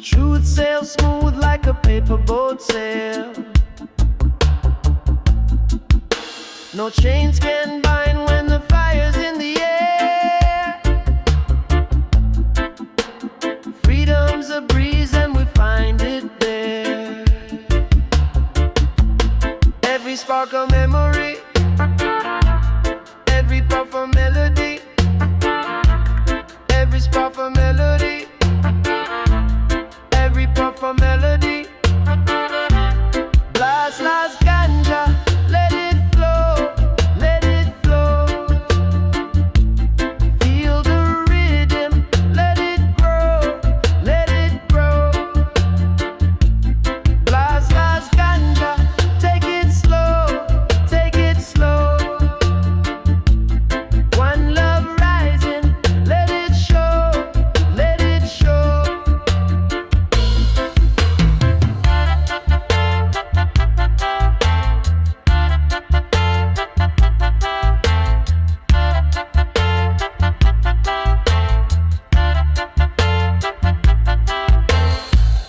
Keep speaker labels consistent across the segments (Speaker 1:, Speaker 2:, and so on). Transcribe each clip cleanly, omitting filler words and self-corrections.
Speaker 1: Truth sails smooth like a paper boat sail. No chains can bind when the fire's in the air. Freedom's a breeze and we find it there. Every spark of memory, every puff of melody, every spark of melody, every puff of melody. Blas, las ganja, let it flow, let it flow. Feel the rhythm, let it grow, let it grow. Blas, las ganja, take it slow, take it slow. One love rising, let it show, let it show.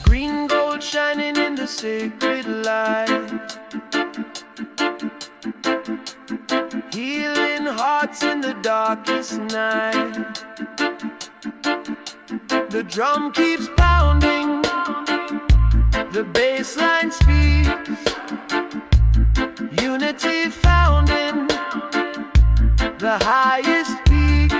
Speaker 1: Green gold shining in the sacred light, healing hearts in the darkest night. The drum keeps pounding, the bassline speaks. Unity found in the highest peaks.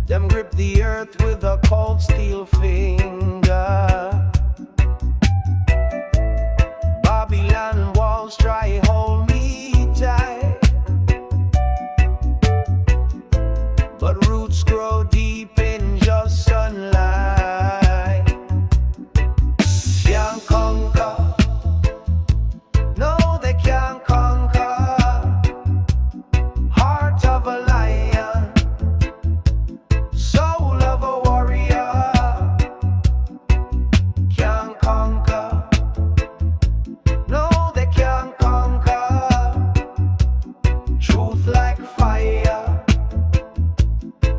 Speaker 1: Them grip the earth with a cold steel finger. Babylon walls try hold me tight, but roots grow deep in just sunlight. Can't conquer, no they can't conquer. Heart of a lion, soul of a warrior. Can't conquer, no they can't conquer. Truth like fire,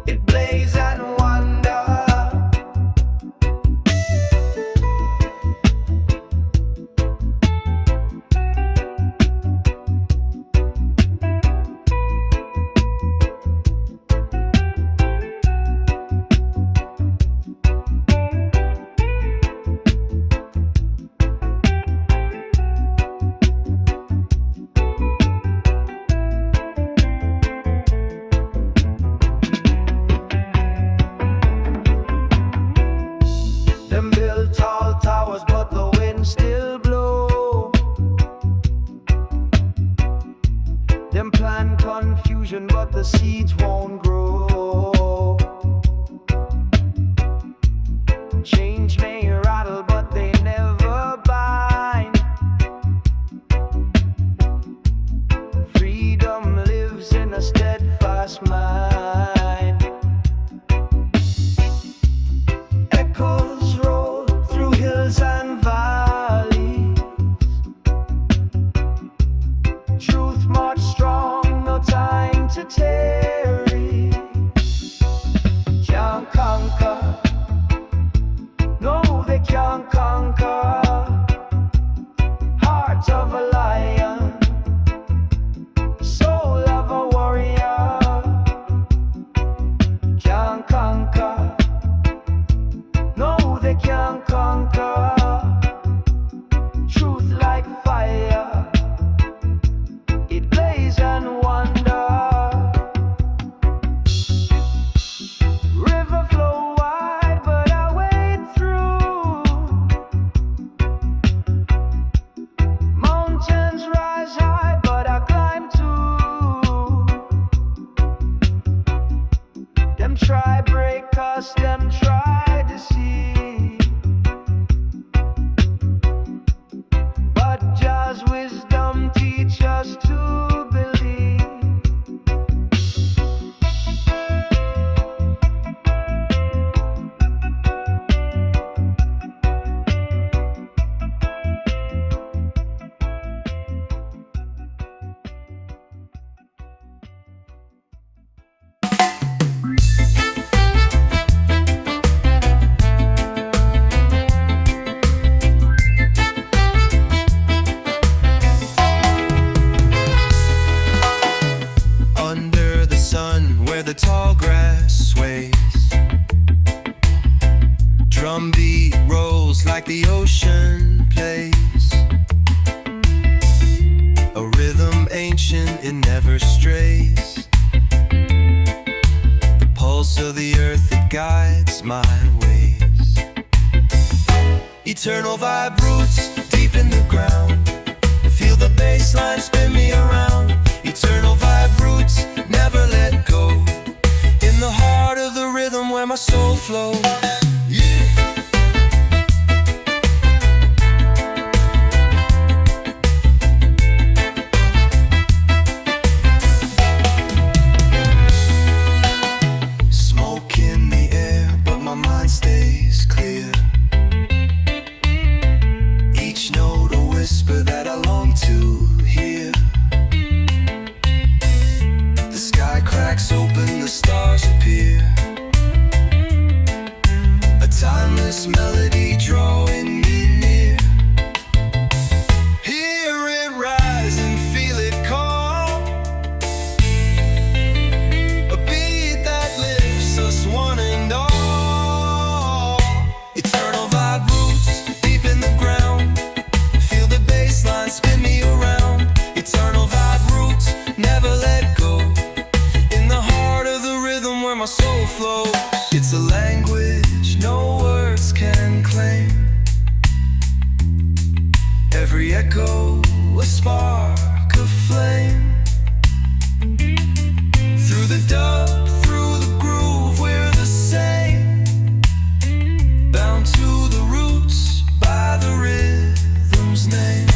Speaker 1: it blaze and wonder. Them build tall towers, but the wind still blow. Them plant confusion, but the seeds won't grow. Change may rattle, but they never bind. Freedom lives in a steadfast mind. Echoes roll through hills and valleys. Truth march strong, no time to tarry. Can't conquer, no they can't conquer. Heart of a lion, soul of a warrior. Can't conquer, no they can't conquer. Truth like fire, it blaze and wonder. River flow wide, but I wade through. Mountains rise high, but I climb too. Them try break us, them try deceive, but Jah's wisdom teach us to believe. Under the sun where the tall grass sways, drumbeat rolls like the ocean plays. A rhythm ancient, it never strays. The pulse of the earth, it guides my ways. Eternal vibe roots deep in the ground. Feel the bass line spin me around. Eternal vibe roots, never let go. In the heart of the rhythm where my soul flows. Yeah. Smoke in the air, but my mind stays clear. Each note a whisper that I long to hear. The sky cracks open, the stars appear. soul flows. It's a language no words can claim. Every echo a spark of flame. Through the dub, through the groove, we're the same. Bound to the roots by the rhythm's name.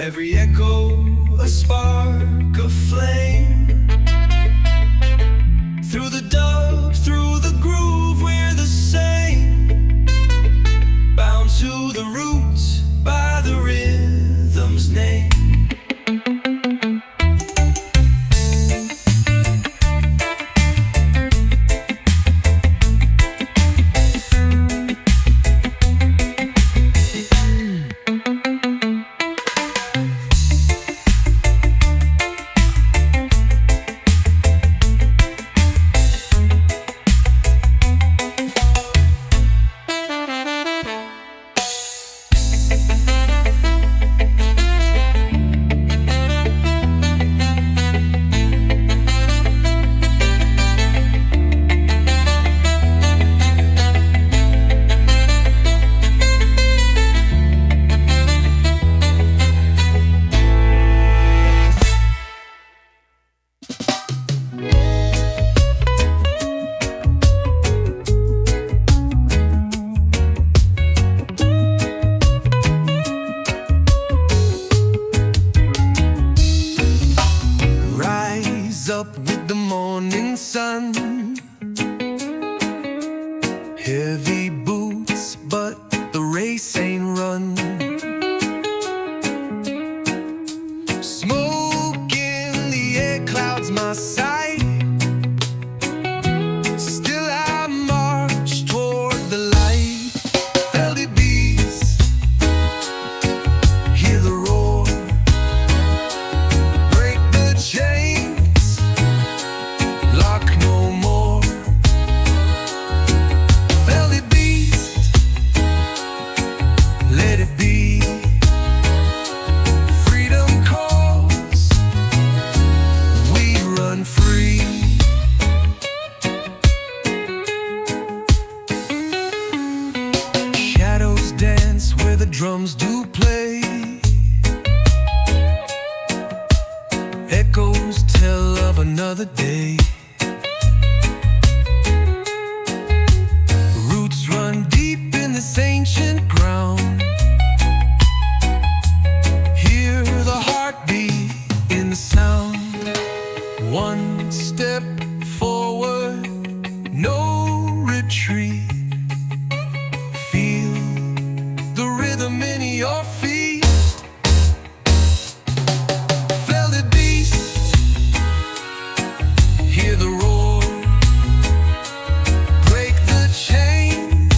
Speaker 1: Every echo a spark of flame. Through the dub, through the groove, we're the same. Bound to the roots by the rhythm's name. Up with the morning sun. Heavy boots, but the race ain't run. Smoke in the air clouds my sight. Still I march toward the light. Felt it beats, hear the roar. Break the chain, lock no more. Felt it beast, let it be. Freedom calls, we run free. Shadows dance where the drums do play. Echoes tell of another day. Roots run deep in this ancient ground. Hear the heartbeat in the sound. One step forward, no retreat. Feel the rhythm in your feet. Felt it beast, hear the roar. Break the chains,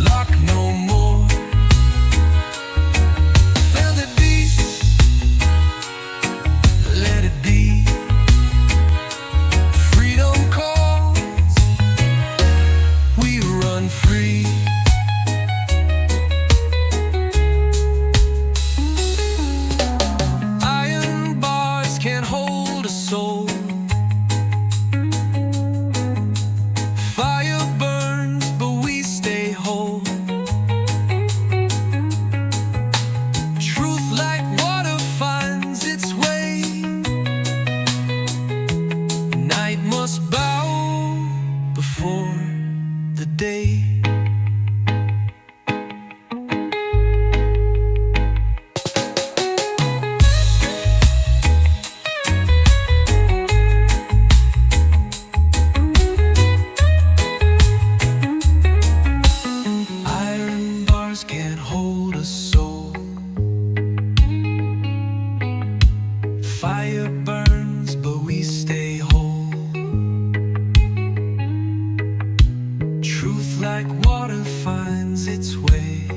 Speaker 1: lock no more. Felt it beast, let it be. Freedom calls, we run free. Iron bars can't hold a soul. Fire burns, but we stay whole. Truth like water finds its way. Night must bow before the day. like water finds its way.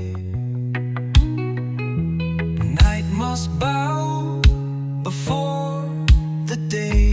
Speaker 1: Night must bow before the day.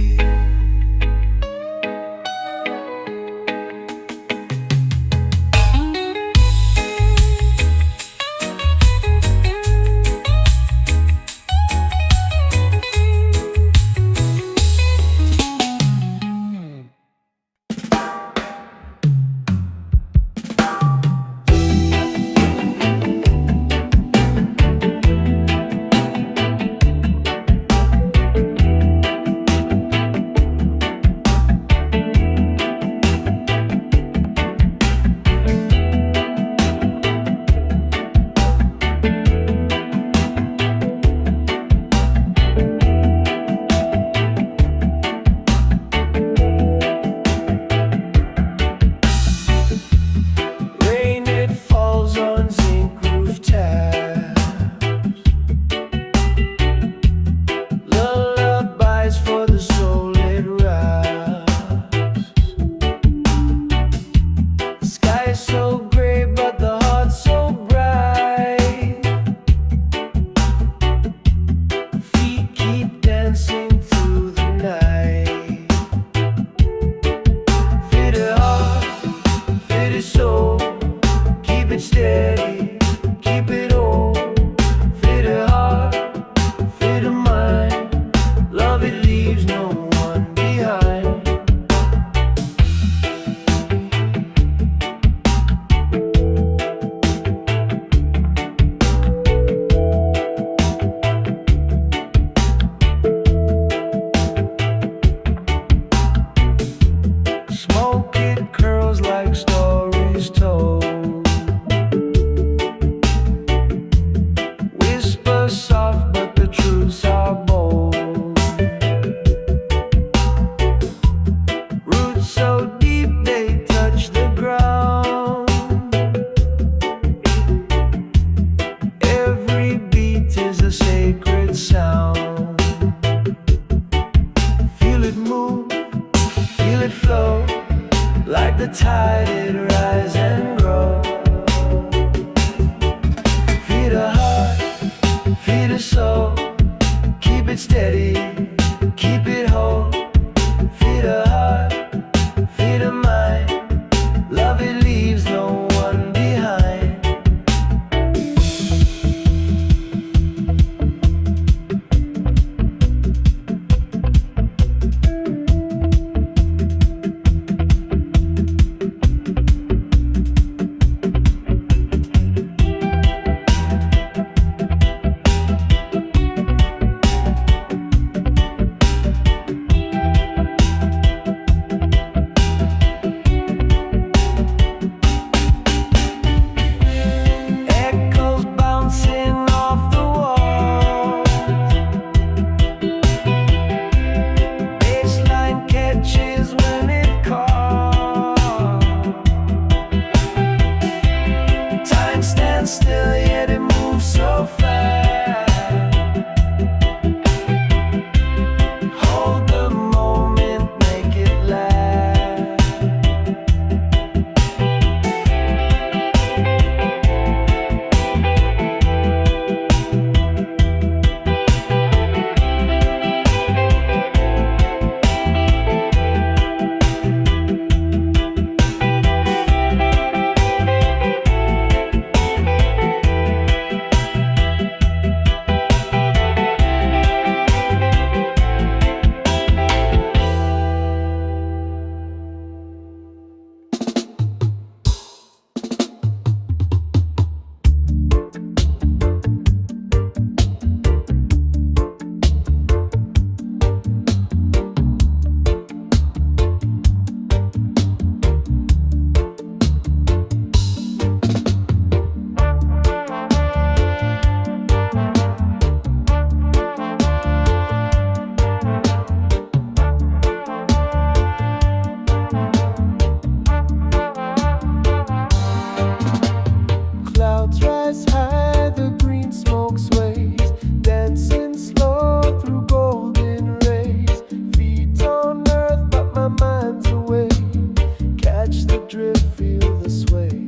Speaker 2: drift, feel the sway.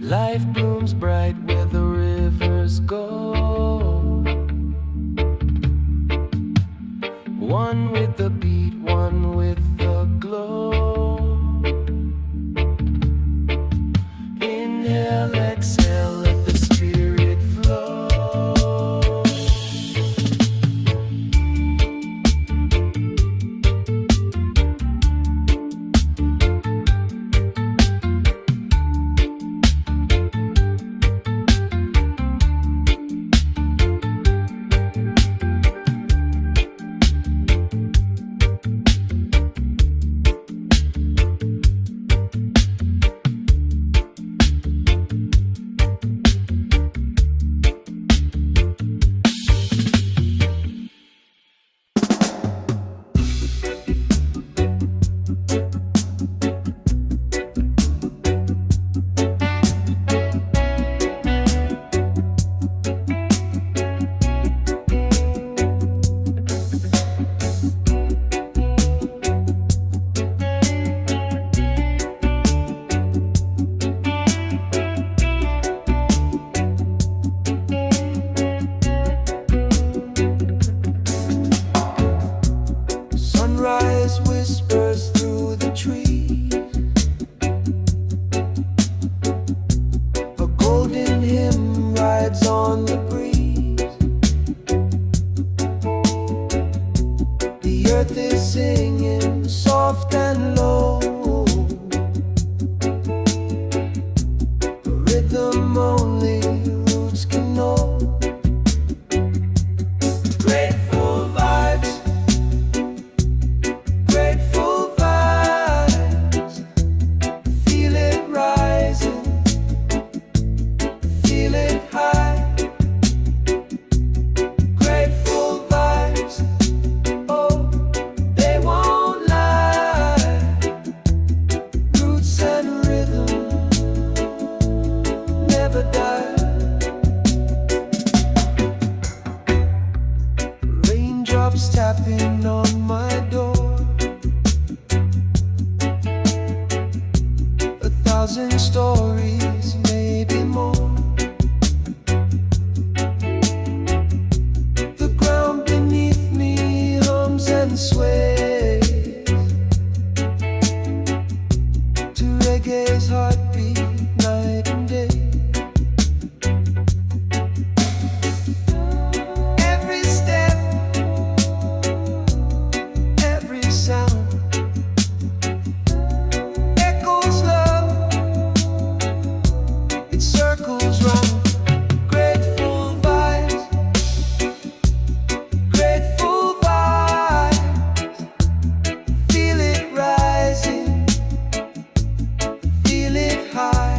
Speaker 1: Life blooms bright where the rivers go. One with the beat, one with the glow. Inhale, exhale, let the spirit flow. Sunrise whispers through the trees. A golden hymn rides on the breeze. The earth is singing soft and low. A rhythm only roots can know. Grateful vibes. Grateful vibes, feel it rising, feel it high. Grateful vibes, oh, they won't lie. Roots and rhythm never die. Raindrops tapping on my door. 1,000 stories, maybe more. The ground beneath me hums and sways to reggae's heartbeat night and day. Every step, every sound echoes love. It circles round. Grateful vibes, grateful vibes. Feel it rising, feel it high.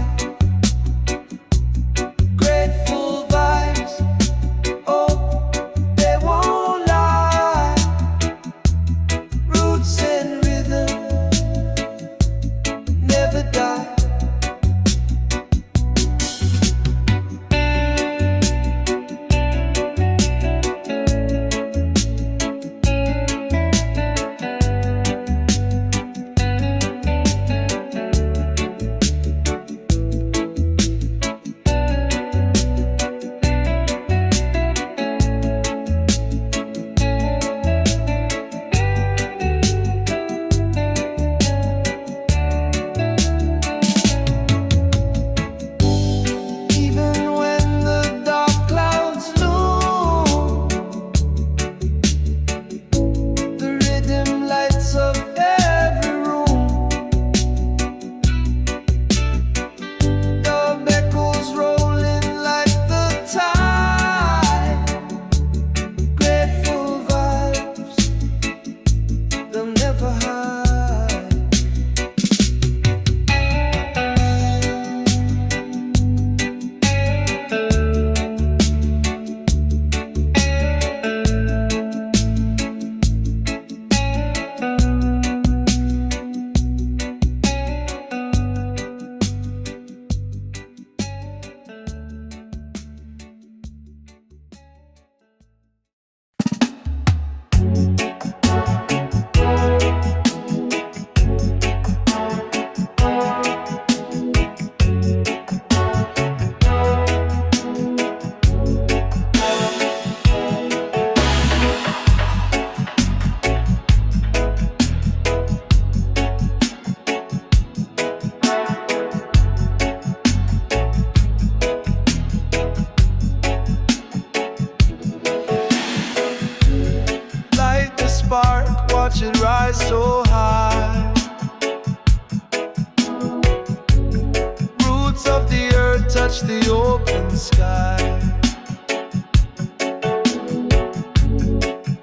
Speaker 1: touch the open sky.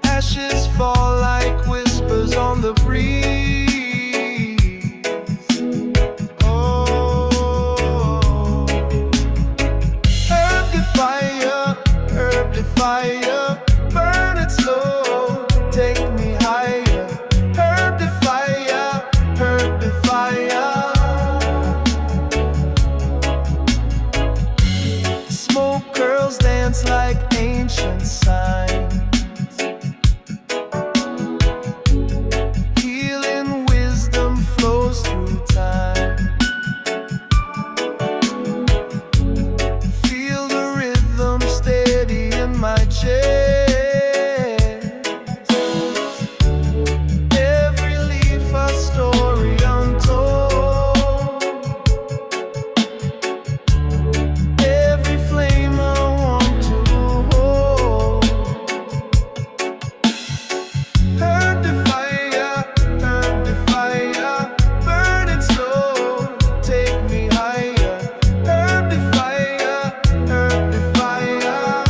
Speaker 1: Ashes fall like whispers on the breeze. Oh, herb the fire, herb the fire, burn it slow, take me higher. Herb the fire, herb the fire. Smoke curls dance like ancient signs. Healing wisdom flows through time. Feel the rhythm steady in my chest. Every leaf a story untold. Every flame I want to hold. Herb the fire, burn it slow, take me higher. Herb the fire, herb the fire.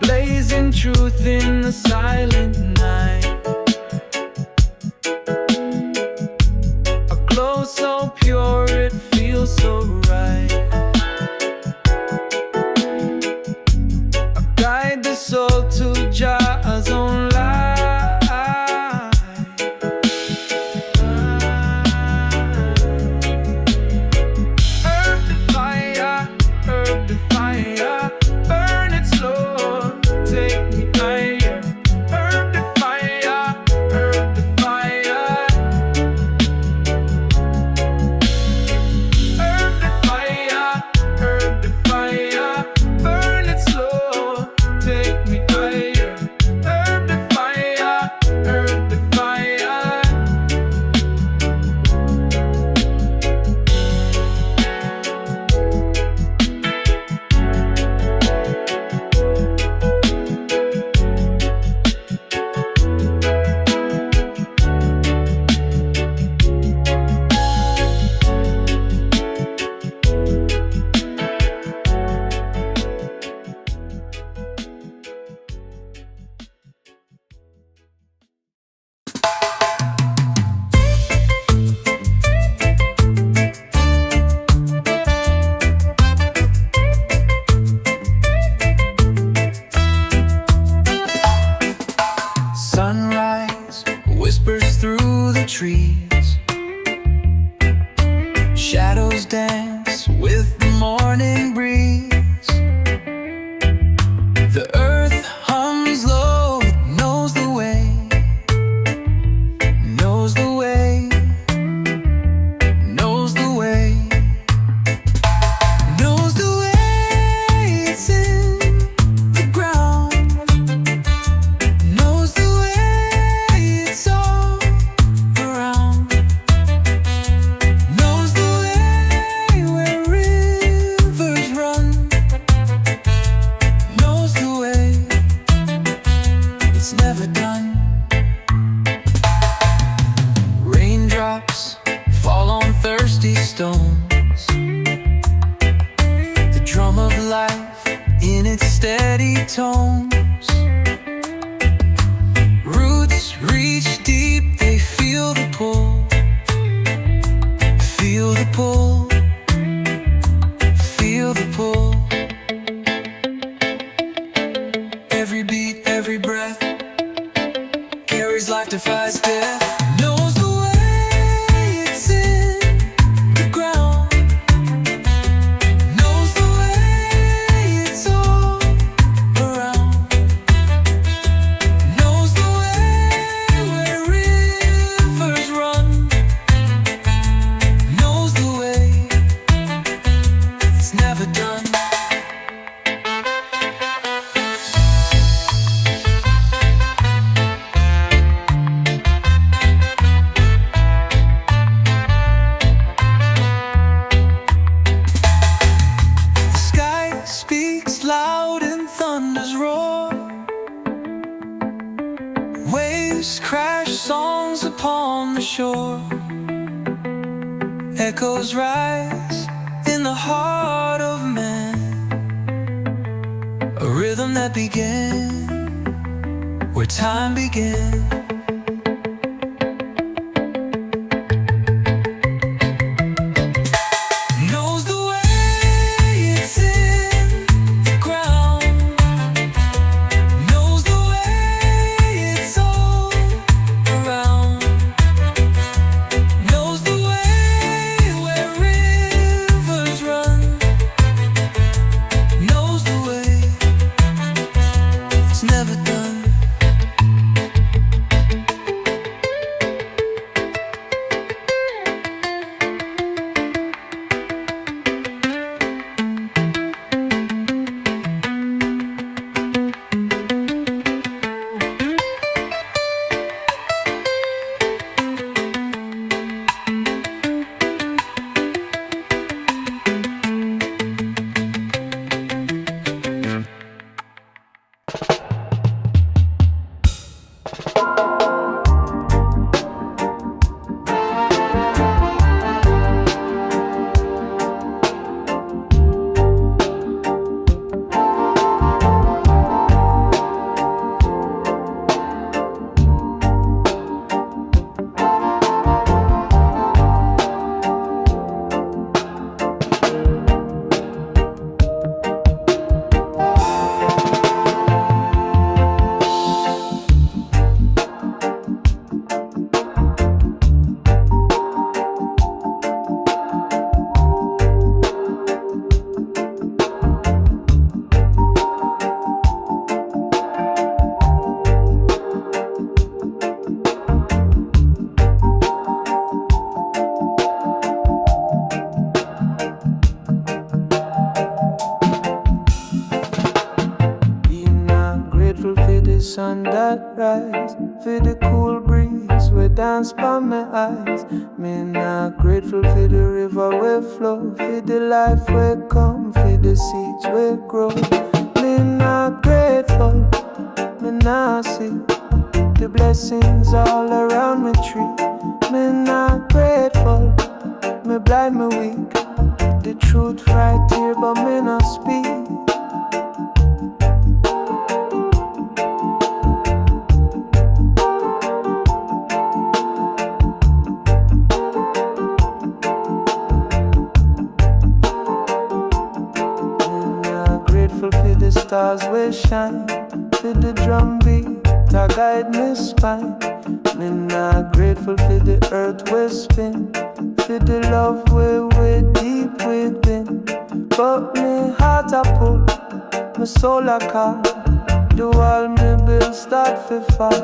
Speaker 1: Blazing truth in the silent night. A glow so pure it feels so right. I guide the soul to Jah's own light. Herb the fire, burn it slow, take me higher. Herb the fire, herb the fire. Herb the fire, burn it slow, take me higher. Herb the fire, herb the fire. Sunrise whispers through the trees. Shadows dance with the morning breeze. The earth hums low, it knows the way, knows the way, knows the way, knows the way. It's in the ground, knows the way. It's all around, knows the way. Echoes rise in the heart of man, a rhythm that began where time began. Knows the way it's in the ground, knows the way it's all around, knows the way where rivers run, knows the way it's never done. Sun that rise, for the cool breeze we dance by my eyes. Me not grateful for the river we flow, for the life we come, for the seeds we grow. Me not grateful, me not see the blessings all around me tree. Me not grateful, me blind, me weak. The truth right here, but me not speak. Stars will shine, for the drum beat that guide me spine. Me not grateful for the earth we spin, for the love we deep within. But me heart a pull, my soul a call, the wall me build start to fall.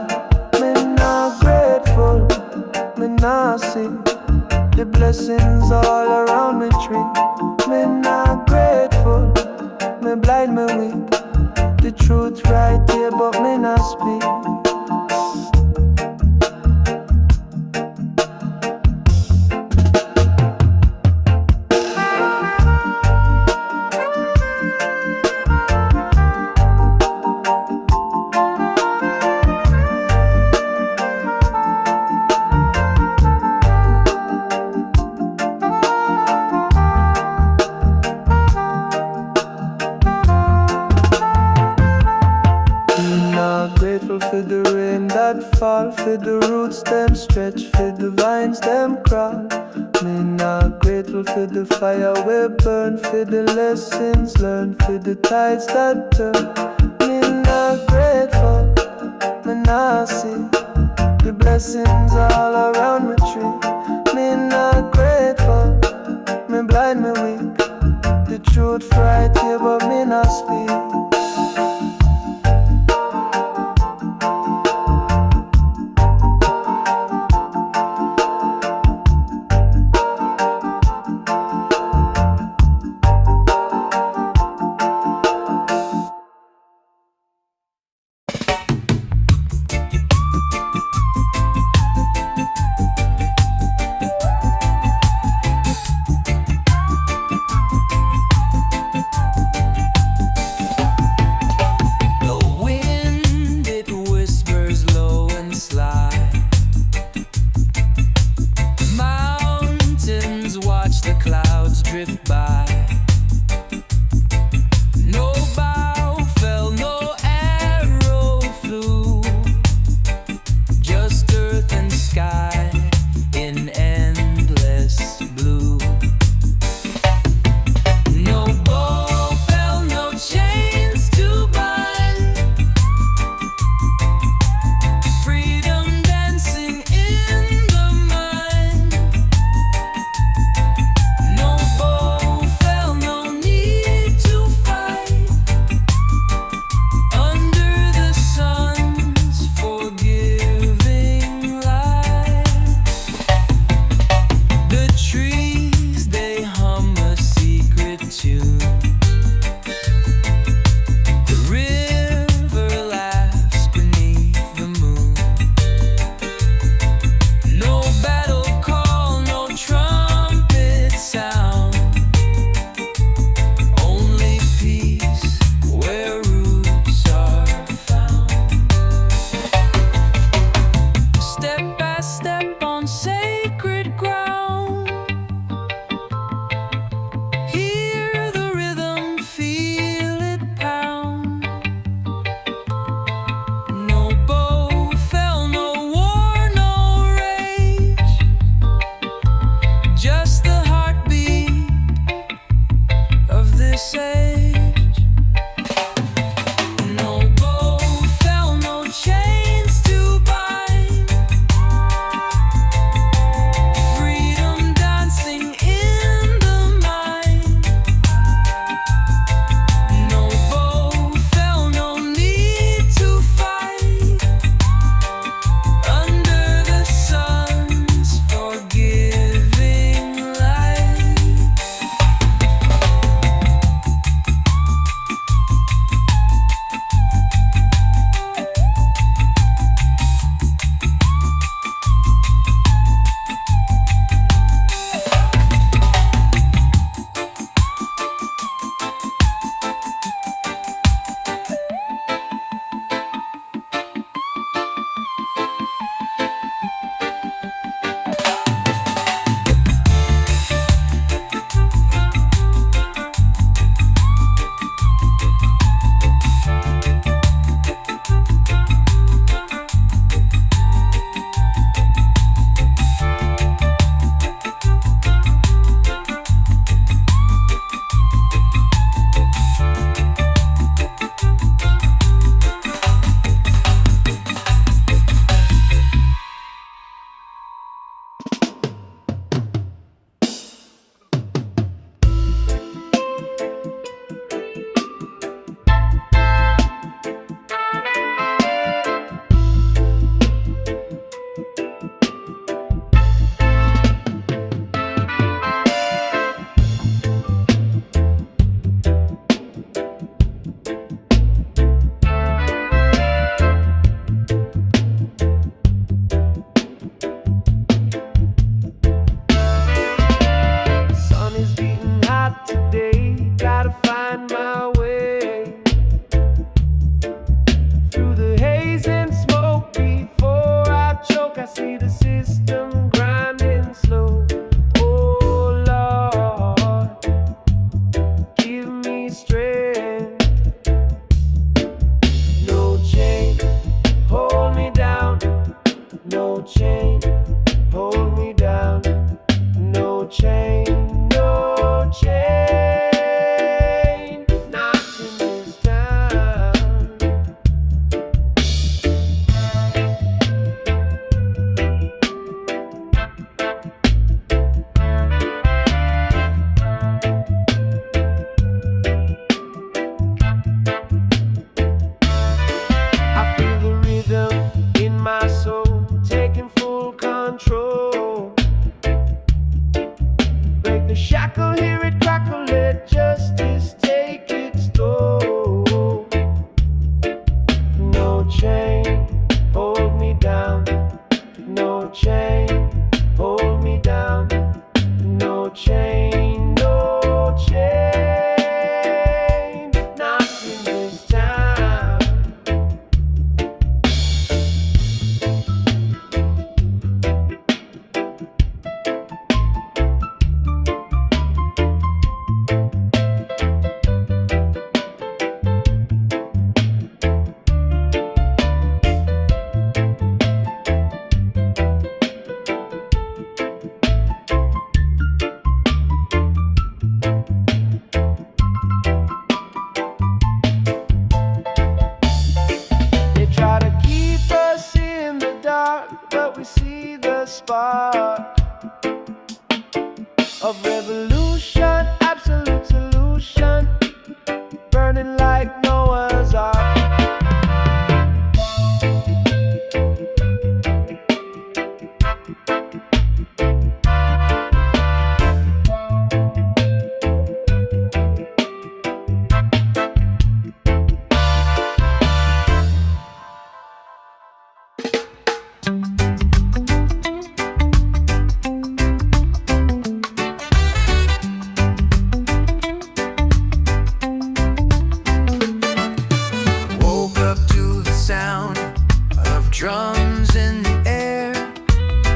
Speaker 1: Me not grateful, me not see the blessings all around me tree. Me not grateful, me blind, me weak. The truth right here, but me not speak. For the rain that fall, for the roots them stretch, for the vines them crawl. Me not grateful for the fire we burn, for the lessons learned, for the tides that turn. Me not grateful, me not see the blessings all around me tree. Me not grateful, me blind, me weak. The truth right here, but me not speak. the shackle, hear it crackle, let justice take its toll. No chain, hold me down. No chain, hold me down. No chain, no chain, not in this town. But we see the spark of revolution, absolute solution, burning like Noah's Ark. Drums in the air,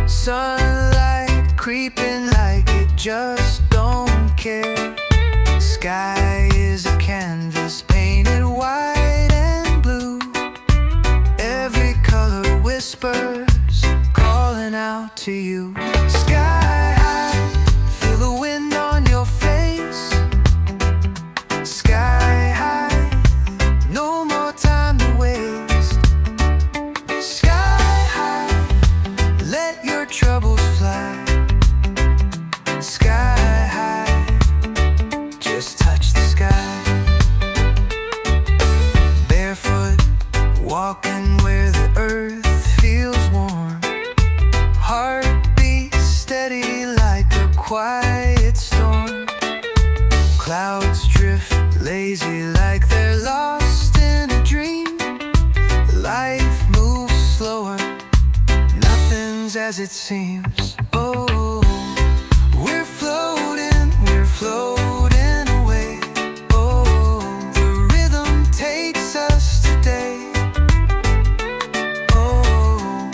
Speaker 1: sunlight creeping like it just don't care. Sky is a canvas painted white and blue. Every color whispers, calling out to you. Sky high, feel the wind on your face. Sky high, no more time to waste. Troubles fly, sky high, just touch the sky. Barefoot, walking where the earth feels warm. Heartbeat steady like a quiet storm. Clouds drift lazy like they're lost in a dream. Life moves slower, as it seems. Oh, we're floating away. Oh, the rhythm takes us today. Oh,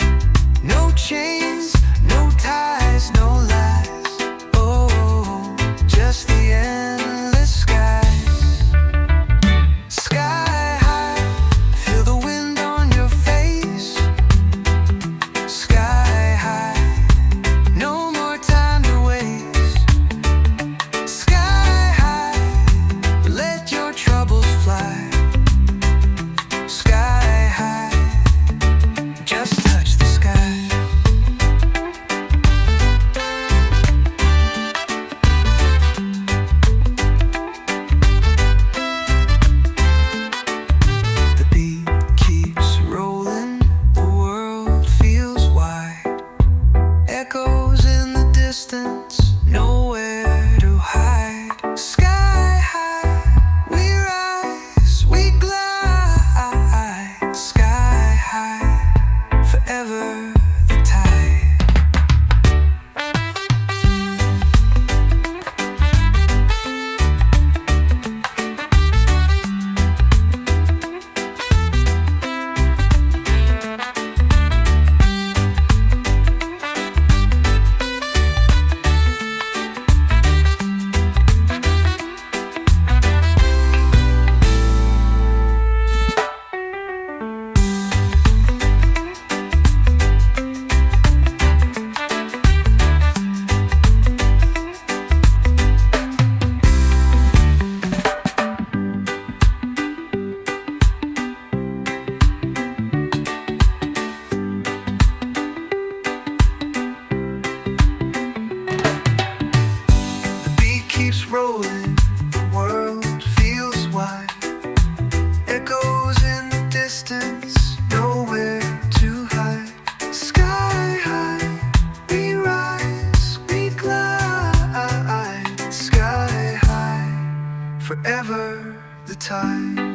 Speaker 1: no chains, no ties, no lies. Oh, just the endless skies. Sky high, feel the wind on your face. Sky nowhere to hide. Sky high, we rise, we glide. Sky high, forever the tide. Rolling, the world feels wide. Echoes in the distance, nowhere to hide. Sky high, we rise, we glide. forever the tide.